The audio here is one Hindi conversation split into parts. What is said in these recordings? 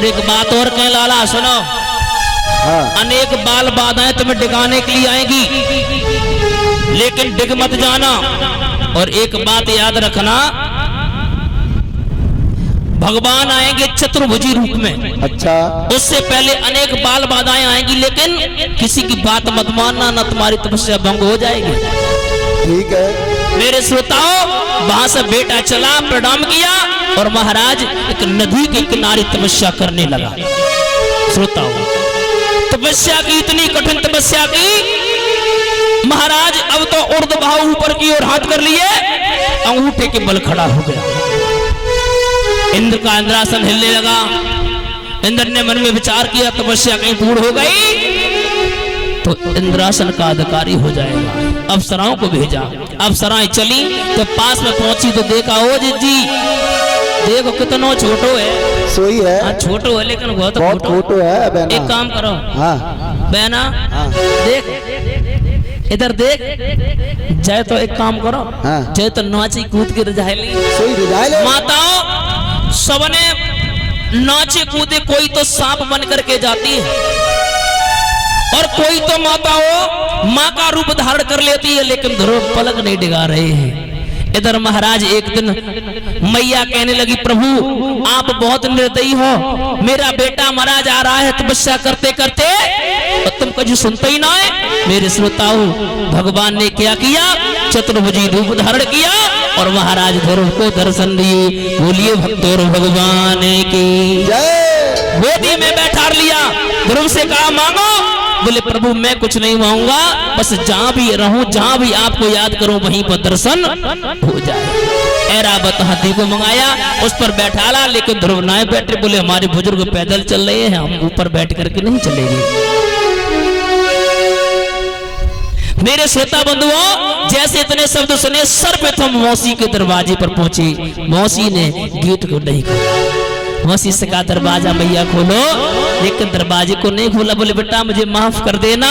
एक बात और कह लाला सुनो। हाँ। अनेक बाल बाधाएं तुम्हें डिगाने के लिए आएंगी, लेकिन डिग मत जाना। और एक बात याद रखना, भगवान आएंगे चतुर्भुजी रूप में। अच्छा। उससे पहले अनेक बाल बाधाएं आएंगी, लेकिन किसी की बात मत मानना, न तुम्हारी तपस्या भंग हो जाएगी। ठीक है मेरे श्रोताओं, वहां से बेटा चला, प्रणाम किया और महाराज एक नदी के किनारे तपस्या करने लगा। श्रोताओं, तपस्या की, इतनी कठिन तपस्या की, महाराज अब तो ऊर्ध्वभाव ऊपर की ओर हाथ कर लिए, अंगूठे के बल खड़ा हो गया। इंद्र का इंद्रासन हिलने लगा। इंद्र ने मन में विचार किया, तपस्या कहीं पूर्ण हो गई तो इंद्रासन का अधिकारी हो जाएगा। अप्सराओं को भेजा, अप्सराएं चली तो पास में पहुंची तो देखा, ओ जी देखो कितना छोटो है। सोई है। हाँ छोटो है, लेकिन बहुत छोटो है बहना। एक काम करो। हाँ बहना। हाँ। देख इधर देख, जय तो एक काम करो। हाँ। जय तो नाची कूद के रजाइली। माताओं सबने नाचे कूदे, कोई तो सांप बन करके जाती है और कोई तो माताओं माँ का रूप धारण कर लेती है, लेकिन ध्रुव पलक नहीं डिगा रहे हैं। इधर महाराज एक दिन मैया कहने लगी, प्रभु आप बहुत निर्दयी हो, मेरा बेटा मरा जा रहा है तपस्या करते करते और तुम कुछ सुनते ही ना है। मेरे श्रोताओं, भगवान ने क्या किया, चतुर्भुजी रूप धारण किया और महाराज ध्रुव को दर्शन दिए। बोलिए भक्तों भगवान की जय। गोदी में बैठा लिया, ध्रुव से कहा मांगो। बोले प्रभु मैं कुछ नहीं मांगूंगा, बस जहां भी रहूं, जहां भी आपको याद करूं, वहीं पर दर्शन हो जाए। ऐरावत हाथी को मंगाया, उस पर बैठा ला, लेकिन ध्रुव ना बैठे। बोले हमारे बुजुर्ग पैदल चल रहे हैं, हम ऊपर बैठ करके नहीं चलेंगे। मेरे श्रोता बंधुओं, जैसे इतने शब्द सुने, सर्वप्रथम मौसी के दरवाजे पर पहुंचे। मौसी ने गेट को नहीं खोला। मौसी से कहा दरवाजा मैया खोलो, लेकिन दरवाजे को नहीं खोला। बोले बेटा मुझे माफ कर देना।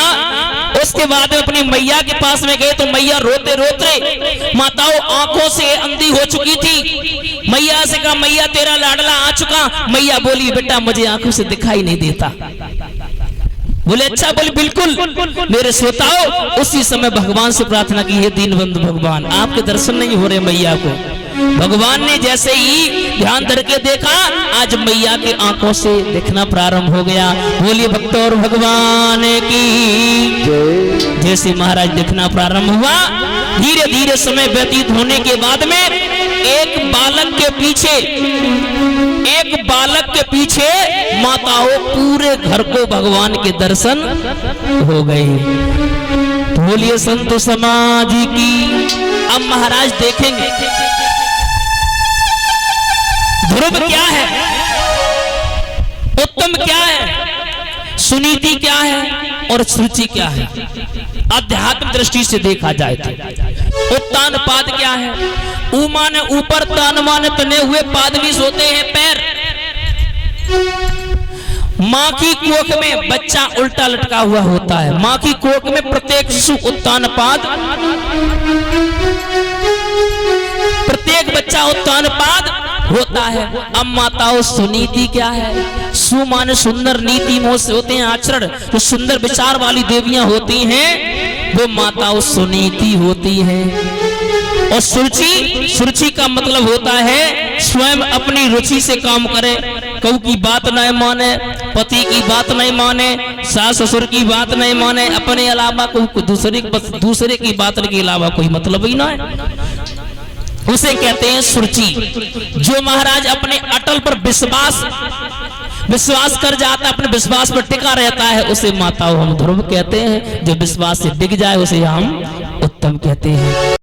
उसके बाद में अपनी मैया के पास में गए तो मैया रोते रोते, माताओं आंखों से अंधी हो चुकी थी। मैया से कहा मैया तेरा लाडला आ चुका। मैया बोली बेटा मुझे आंखों से दिखाई नहीं देता। बोले अच्छा। बोले बिल्कुल। मेरे श्रोताओं, उसी समय भगवान से प्रार्थना की, हे दीनबंधु भगवान आपके दर्शन नहीं हो रहे मैया को। भगवान ने जैसे ही ध्यान धर के देखा, आज मैया की आंखों से दिखना प्रारंभ हो गया। बोलिए भक्तों और भगवान की। जैसे महाराज दिखना प्रारंभ हुआ, धीरे धीरे समय व्यतीत होने के बाद में एक बालक के पीछे माताओं पूरे घर को भगवान के दर्शन हो गए। बोलिए संत समाज की। अब महाराज देखेंगे ध्रुव क्या है, उत्तम क्या है, सुनीति क्या है और सुरुचि क्या है। अध्यात्म दृष्टि से देखा जाए तो उत्तान पाद क्या है। ऊ माने ऊपर, तान माने तने हुए, पाद भी होते हैं पैर। माँ की कोख में बच्चा उल्टा लटका हुआ होता है। माँ की कोख में प्रत्येक शिशु उत्तान पाद, प्रत्येक बच्चा उत्तान पाद होता है। अब माताओं सुनीति क्या है। सु माने सुंदर, नीति मोह से होते हैं आचरण। जो सुंदर विचार वाली देवियां होती हैं वो माताओं सुनीति होती हैं। और सुरुचि का मतलब होता है स्वयं अपनी रुचि से काम करे, कऊ की बात नहीं माने, पति की बात नहीं माने, सास ससुर की बात नहीं माने, अपने अलावा कोई दूसरे की बात के अलावा कोई मतलब ही ना है। उसे कहते हैं सुरुचि। जो महाराज अपने अटल पर विश्वास कर जाता, अपने विश्वास पर टिका रहता है, उसे माताओं हम ध्रुव कहते हैं। जो विश्वास से डिग जाए उसे हम उत्तम कहते हैं।